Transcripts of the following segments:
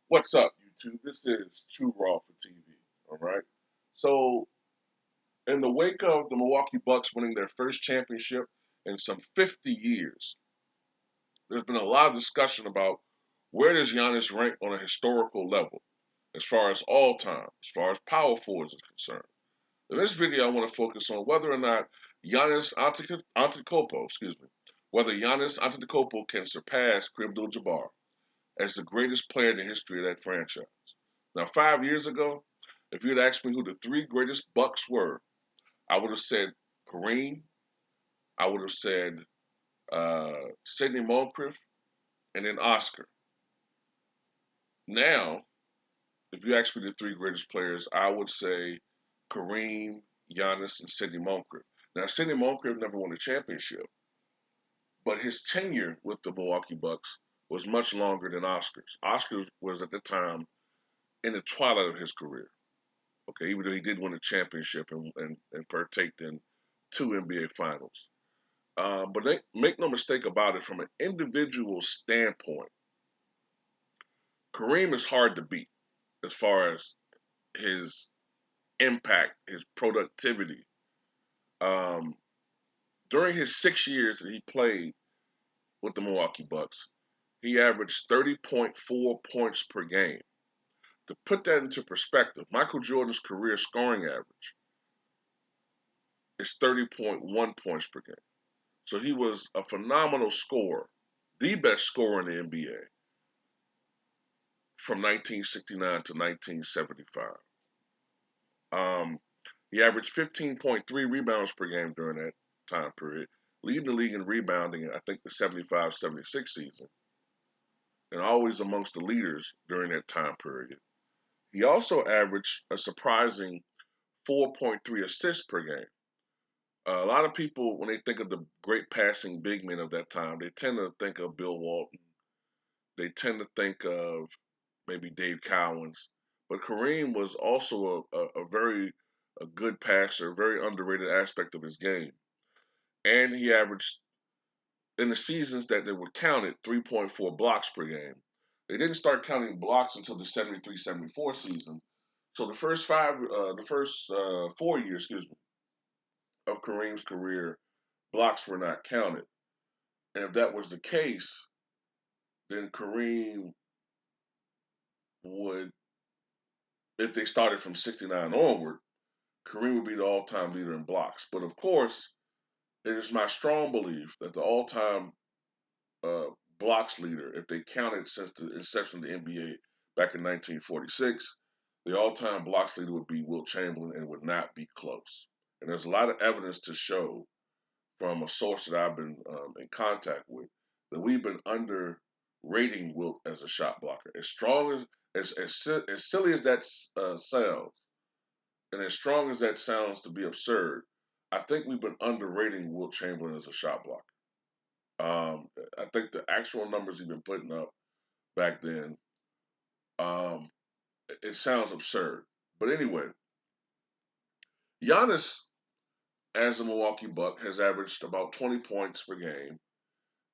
What's up, YouTube? This is Too Raw for TV. All right. So, in the wake of the Milwaukee Bucks winning their first championship in some 50 years, there's been a lot of discussion about where does Giannis rank on a historical level, as far as all time, as far as power forwards is concerned. In this video, I want to focus on whether or not Antetokounmpo, whether Giannis Antetokounmpo can surpass Kareem Abdul-Jabbar as the greatest player in the history of that franchise. Now, 5 years ago, if you had asked me who the three greatest Bucks were, I would have said Kareem, I would have said Sidney Moncrief, and then Oscar. Now, if you ask me the three greatest players, I would say Kareem, Giannis, and Sidney Moncrief. Now, Sidney Moncrief never won a championship, but his tenure with the Milwaukee Bucks was much longer than Oscar's. Oscar was at the time in the twilight of his career. Okay, even though he did win a championship and partaked in two NBA finals. Make no mistake about it, from an individual standpoint, Kareem is hard to beat as far as his impact, his productivity. Um, During his 6 years that he played with the Milwaukee Bucks, he averaged 30.4 points per game. To put that into perspective, Michael Jordan's career scoring average is 30.1 points per game. So he was a phenomenal scorer, the best scorer in the NBA from 1969 to 1975. Um, he averaged 15.3 rebounds per game during that time period, leading the league in rebounding in, I think, the 75-76 season, and always amongst the leaders during that time period. He also averaged a surprising 4.3 assists per game. A lot of people, when they think of the great passing big men of that time, they tend to think of Bill Walton. They tend to think of maybe Dave Cowens, but Kareem was also a very a good passer, very underrated aspect of his game, and he averaged in the seasons that they were counted 3.4 blocks per game. They didn't start counting blocks until the 73-74 season. So the first 4 years, of Kareem's career, blocks were not counted. And if that was the case, then Kareem would, if they started from 69 onward, Kareem would be the all-time leader in blocks. But of course, it is my strong belief that the all-time uh, blocks leader, if they counted since the inception of the NBA back in 1946, the all-time blocks leader would be Wilt Chamberlain and would not be close. And there's a lot of evidence to show from a source that I've been in contact with that we've been underrating Wilt as a shot blocker. As strong as silly as that sounds, and as strong as that sounds to be absurd, I think we've been underrating Wilt Chamberlain as a shot blocker. I think the actual numbers he's been putting up back then, um, it sounds absurd. But anyway, Giannis, as a Milwaukee Buck, has averaged about 20 points per game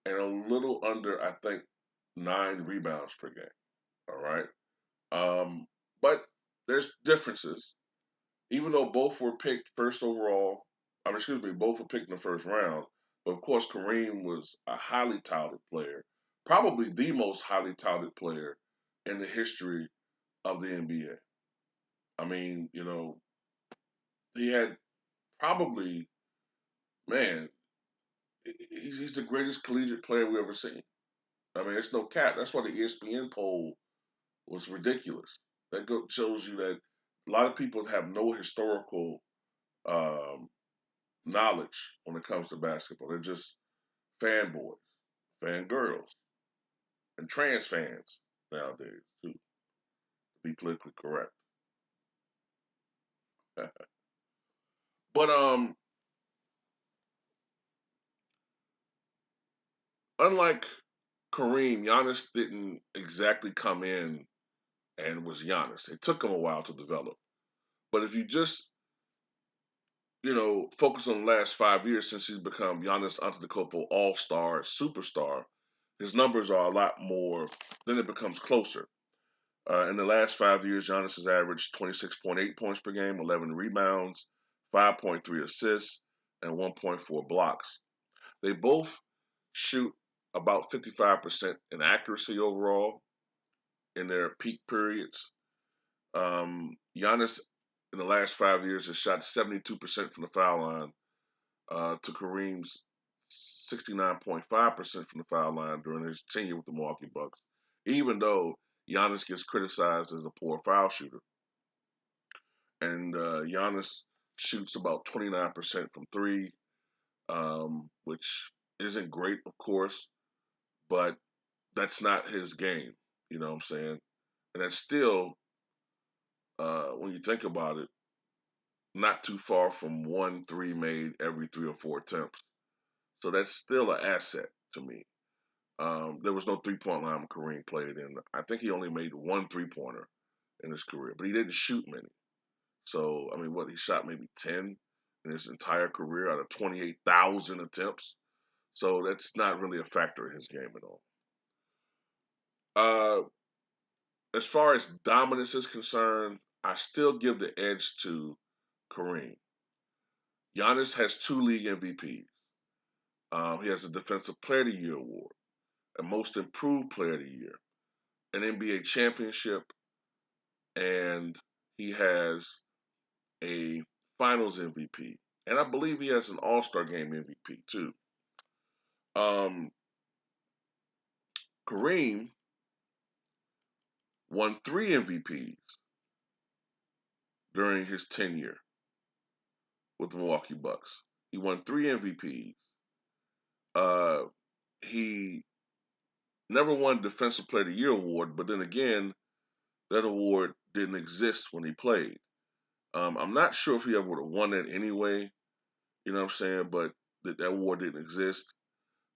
and a little under, I think, 9 rebounds per game. All right. Um, but there's differences. Even though both were picked first overall, both were picked in the first round. But of course, Kareem was a highly touted player, probably the most highly touted player in the history of the NBA. I mean, he had probably, man, he's the greatest collegiate player we ever seen. I mean, it's no cap. That's why the ESPN poll was ridiculous. Shows you that a lot of people have no historical um, knowledge when it comes to basketball. They're just fanboys, fangirls, and trans fans nowadays, too, to be politically correct. But unlike Kareem, Giannis didn't exactly come in and was Giannis. It took him a while to develop. But if you just, focus on the last 5 years since he's become Giannis Antetokounmpo All-Star, Superstar, his numbers are a lot more, then it becomes closer. In the last 5 years, Giannis has averaged 26.8 points per game, 11 rebounds, 5.3 assists, and 1.4 blocks. They both shoot about 55% in accuracy overall in their peak periods. Giannis in the last 5 years has shot 72% from the foul line to Kareem's 69.5% from the foul line during his tenure with the Milwaukee Bucks, even though Giannis gets criticized as a poor foul shooter. And Giannis shoots about 29% from three, which isn't great, of course, but that's not his game. You know what I'm saying? And that's still, when you think about it, not too far from 1 3 made every 3 or 4 attempts. So that's still an asset to me. There was no 3 point line Kareem played in. I think he only made one 3 pointer in his career, but he didn't shoot many. So, I mean, what, he shot maybe 10 in his entire career out of 28,000 attempts. So that's not really a factor in his game at all. Uh, as far as dominance is concerned, I still give the edge to Kareem. Giannis has 2 league MVPs. He has a Defensive Player of the Year award, a Most Improved Player of the Year, an NBA championship, and he has a Finals MVP. And I believe he has an All Star Game MVP too. Um, Kareem won 3 MVPs during his tenure with the Milwaukee Bucks. He won 3 MVPs. Uh, he never won Defensive Player of the Year award, but then again, that award didn't exist when he played. I'm not sure if he ever would have won it anyway. You know what I'm saying? But that award didn't exist.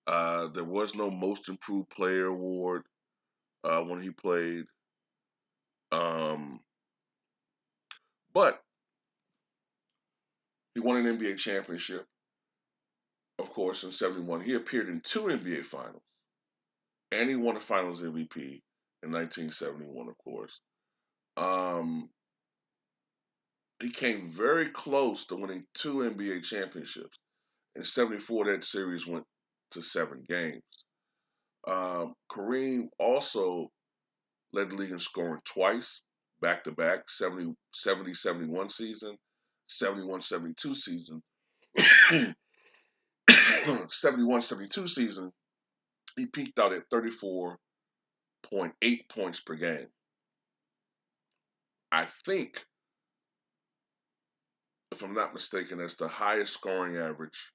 There was no Most Improved Player award when he played. Um, but he won an NBA championship, of course, in '71. He appeared in 2 NBA finals, and he won a Finals MVP in 1971, of course. Um, he came very close to winning 2 NBA championships. In '74, that series went to 7 games. Kareem also led the league in scoring twice, back to back, 70-71 season, 71-72 season. 71-72 season, he peaked out at 34.8 points per game. I think, if I'm not mistaken, that's the highest scoring average.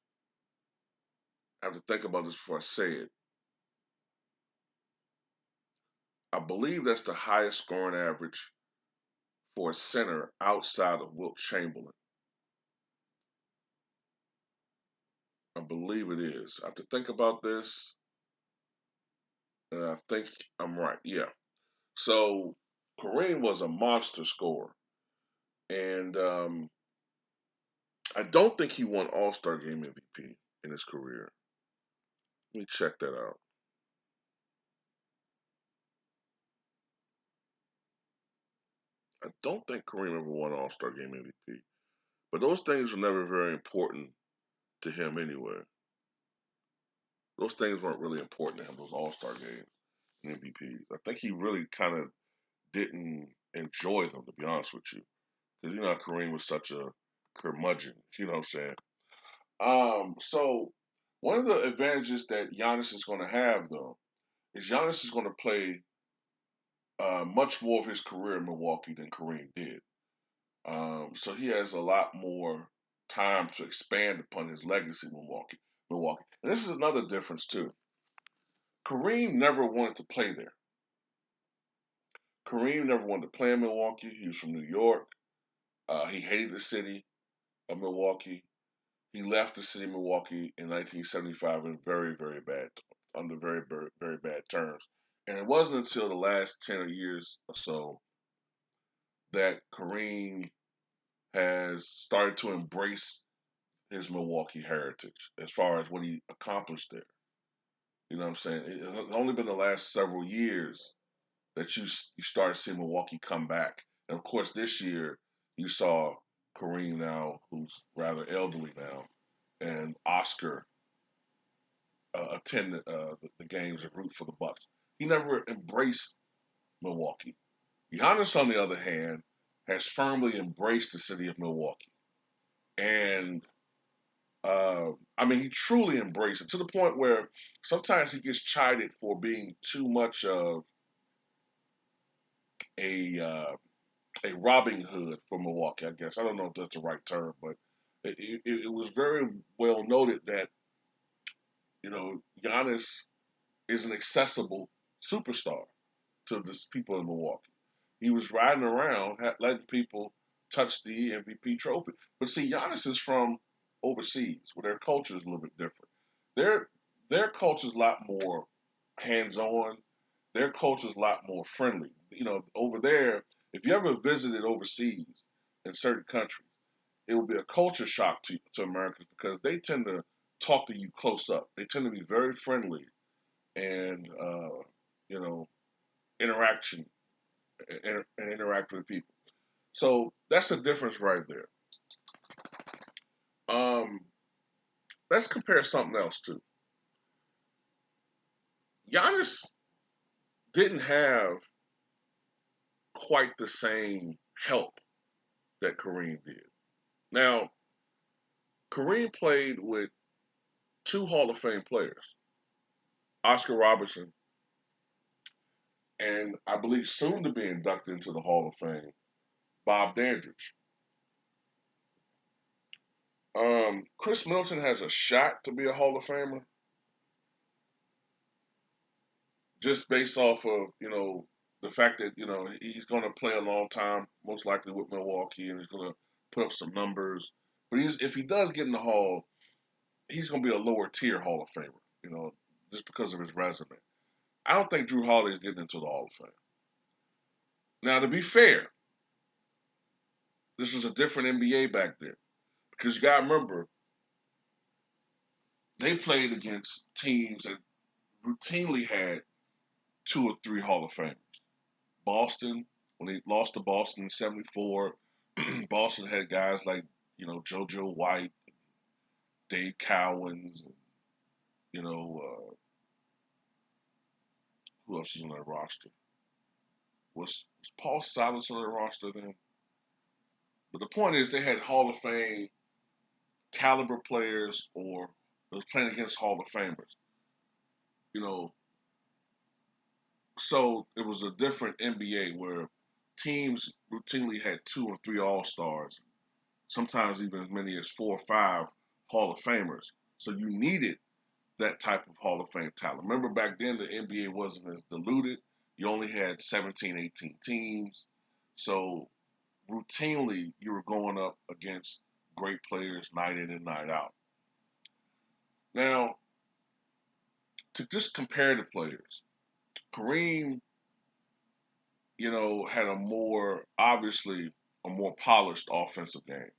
I have to think about this before I say it. I believe that's the highest scoring average for a center outside of Wilt Chamberlain. I believe it is. I have to think about this, and I think I'm right. Yeah. So Kareem was a monster scorer, and I don't think he won All Star Game MVP in his career. Let me check that out. I don't think Kareem ever won All Star Game MVP, but those things were never very important to him anyway. Those things weren't really important to him. Those All Star games and MVPs. I think he really kind of didn't enjoy them, to be honest with you, because you know Kareem was such a curmudgeon. You know what I'm saying? So one of the advantages that Giannis is going to have, though, is Giannis is going to play much more of his career in Milwaukee than Kareem did. So he has a lot more time to expand upon his legacy in Milwaukee. Milwaukee. And this is another difference too. Kareem never wanted to play there. Kareem never wanted to play in Milwaukee. He was from New York. He hated the city of Milwaukee. He left the city of Milwaukee in 1975 in under very bad terms. And it wasn't until the last 10 years or so that Kareem has started to embrace his Milwaukee heritage as far as what he accomplished there. You know what I'm saying? It's only been the last several years that you started seeing Milwaukee come back. And of course, this year you saw Kareem now, who's rather elderly now, and Oscar attend the games and root for the Bucks. He never embraced Milwaukee. Giannis, on the other hand, has firmly embraced the city of Milwaukee, and I mean, he truly embraced it to the point where sometimes he gets chided for being too much of a uh, a Robin Hood for Milwaukee. I guess I don't know if that's the right term, but it was very well noted that Giannis is an accessible superstar to the people in Milwaukee. He was riding around, letting people touch the MVP trophy. But see, Giannis is from overseas, where their culture is a little bit different. Their their culture is a lot more hands-on. Their culture is a lot more friendly. Over there, if you ever visited overseas in certain countries, it will be a culture shock to Americans because they tend to talk to you close up. They tend to be very friendly and you know interaction and interact with people. So that's the difference right there. Um, let's compare something else too. Giannis didn't have quite the same help that Kareem did. Now, Kareem played with two Hall of Fame players, Oscar Robertson, and I believe soon to be inducted into the Hall of Fame, Bob Dandridge. Chris Middleton has a shot to be a Hall of Famer just based off of the fact that he's going to play a long time, most likely with Milwaukee, and he's going to put up some numbers. But if he does get in the Hall, he's going to be a lower tier Hall of Famer, just because of his resume. I don't think Drew Holiday is getting into the Hall of Fame. Now, to be fair, this was a different NBA back then because you got to remember they played against teams that routinely had two or three Hall of Famers. Boston, when they lost to Boston in '74, Boston had guys like JoJo White, Dave Cowens, and you know who else is on that roster? Was Paul Silas on that roster then? But the point is, they had Hall of Fame caliber players, or was playing against Hall of Famers. You know, so it was a different NBA where teams routinely had two or three All Stars, sometimes even as many as 4 or 5 Hall of Famers. So you needed that type of Hall of Fame talent. Remember back then the NBA wasn't as diluted. You only had 17, 18 teams. So routinely you were going up against great players night in and night out. Now, to just compare the players, Kareem, had obviously a more polished offensive game.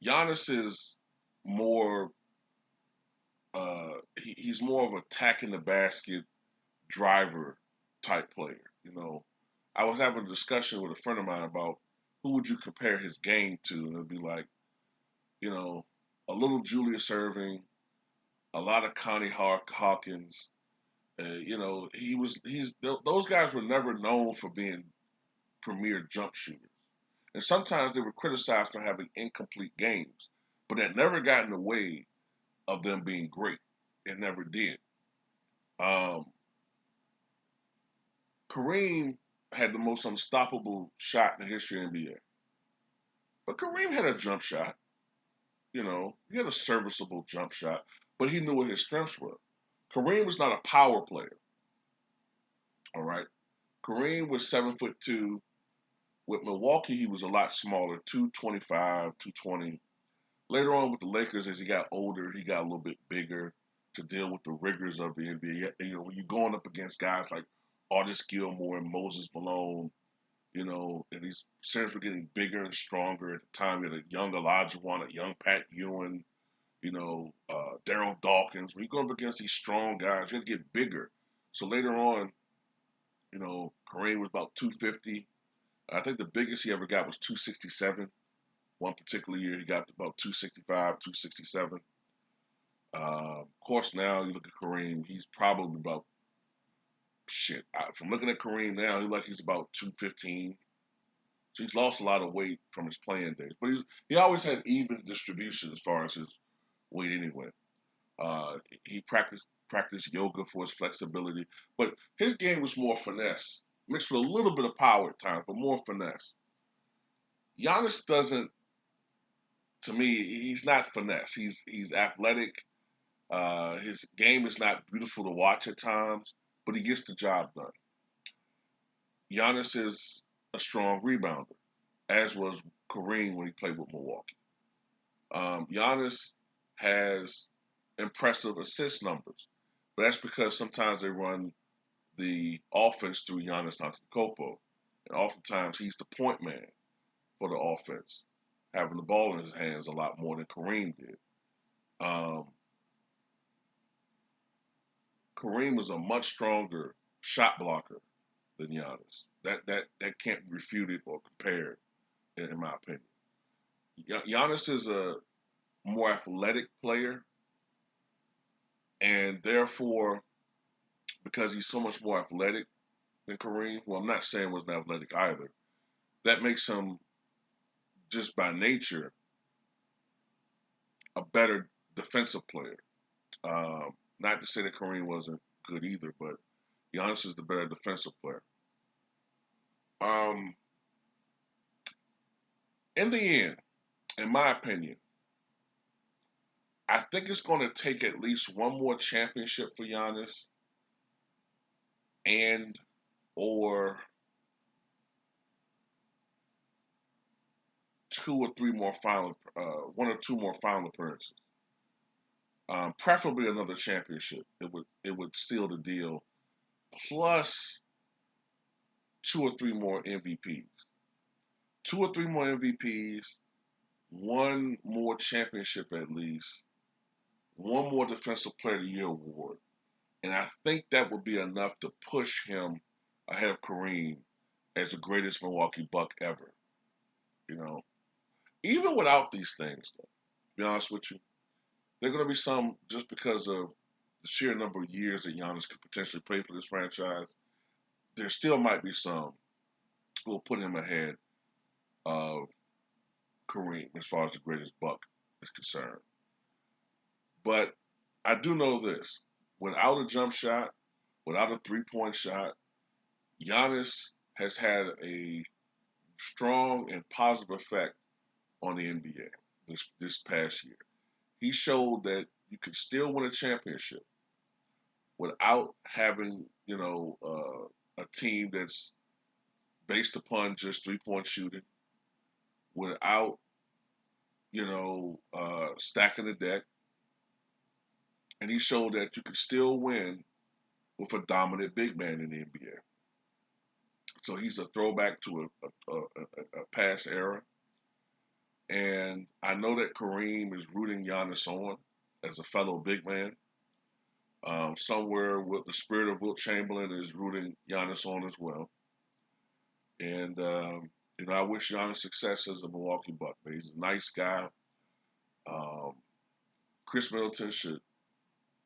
Giannis is more he's more of attacking the basket driver type player. I was having a discussion with a friend of mine about who would you compare his game to, and it'd be like, a little Julius Erving, a lot of Connie Hawkins. Those guys were never known for being premier jump shooters, and sometimes they were criticized for having incomplete games, but that never got in the way of them being great. It never did. Um, Kareem had the most unstoppable shot in the history of the NBA. But Kareem had a jump shot. He had a serviceable jump shot, but he knew what his strengths were. Kareem was not a power player. All right. Kareem was 7'2". With Milwaukee, he was a lot smaller, 225, 220. Later on with the Lakers, as he got older, he got a little bit bigger to deal with the rigors of the NBA. When you're going up against guys like Artis Gilmore and Moses Malone, and these centers were getting bigger and stronger at the time. You had a young Olajuwon, a young Pat Ewing, Daryl Dawkins. When you go up against these strong guys, you had to get bigger. So later on, Kareem was about 250. I think the biggest he ever got was 267. One particular year, he got about 265, 267. Of course, now you look at Kareem, he's probably about shit. From looking at Kareem now, he's about 215. So he's lost a lot of weight from his playing days, but he always had even distribution as far as his weight anyway. He practiced yoga for his flexibility, but his game was more finesse, mixed with a little bit of power at times, but more finesse. Giannis doesn't. To me, he's not finesse. He's athletic. His game is not beautiful to watch at times, but he gets the job done. Giannis is a strong rebounder, as was Kareem when he played with Milwaukee. Giannis has impressive assist numbers, but that's because sometimes they run the offense through Giannis Antetokounmpo, and oftentimes he's the point man for the offense, having the ball in his hands a lot more than Kareem did. Um, Kareem was a much stronger shot blocker than Giannis. That can't be refuted or compared, in my opinion. Giannis is a more athletic player, and therefore, because he's so much more athletic than Kareem, who I'm not saying wasn't athletic either, that makes him just by nature a better defensive player. Not to say that Kareem wasn't good either, but Giannis is the better defensive player. Um, in the end, in my opinion, I think it's going to take at least one more championship for Giannis and or one or two more final appearances. Preferably another championship. It would seal the deal. Plus 2 or 3 more MVPs. 2 or 3 more MVPs. One more championship at least. One more Defensive Player of the Year award. And I think that would be enough to push him ahead of Kareem as the greatest Milwaukee Buck ever. You know, even without these things, though, to be honest with you, there are going to be some just because of the sheer number of years that Giannis could potentially play for this franchise. There still might be some who will put him ahead of Kareem as far as the greatest Buck is concerned. But I do know this: without a jump shot, without a three-point shot, Giannis has had a strong and positive effect on the NBA this past year. He showed that you can still win a championship without having, a team that's based upon just three-point shooting, without, stacking the deck. And he showed that you can still win with a dominant big man in the NBA. So he's a throwback to a past era. And I know that Kareem is rooting Giannis on as a fellow big man. Somewhere with the spirit of Wilt Chamberlain is rooting Giannis on as well. And I wish Giannis success as a Milwaukee Buck. He's a nice guy. Um, Chris Middleton should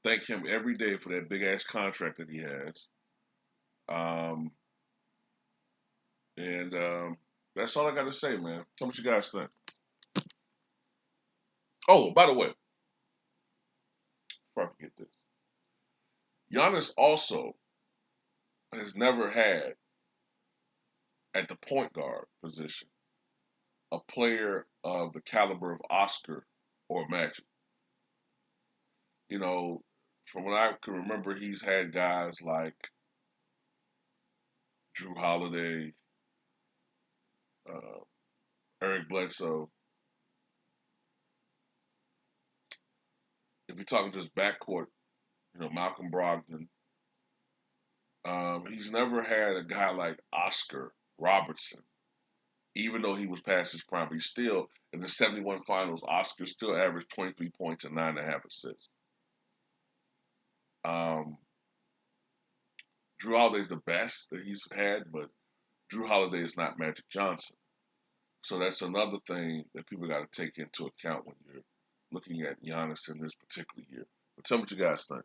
thank him every day for that big ass contract that he has. Um, and that's all I got to say, man. Tell me what you guys think. Oh, by the way, before I forget this, Giannis also has never had at the point guard position a player of the caliber of Oscar or Magic. You know, from what I can remember, he's had guys like Drew Holiday, uh, Eric Bledsoe. If you're talking just backcourt, Malcolm Brogdon. He's never had a guy like Oscar Robertson, even though he was past his prime. He's still in the '71 finals. Oscar still averaged 23 points and 9.5 assists. Um, Drew Holiday's the best that he's had, but Drew Holiday is not Magic Johnson. So that's another thing that people got to take into account when you're looking at Giannis in this particular year. But tell me what you guys think.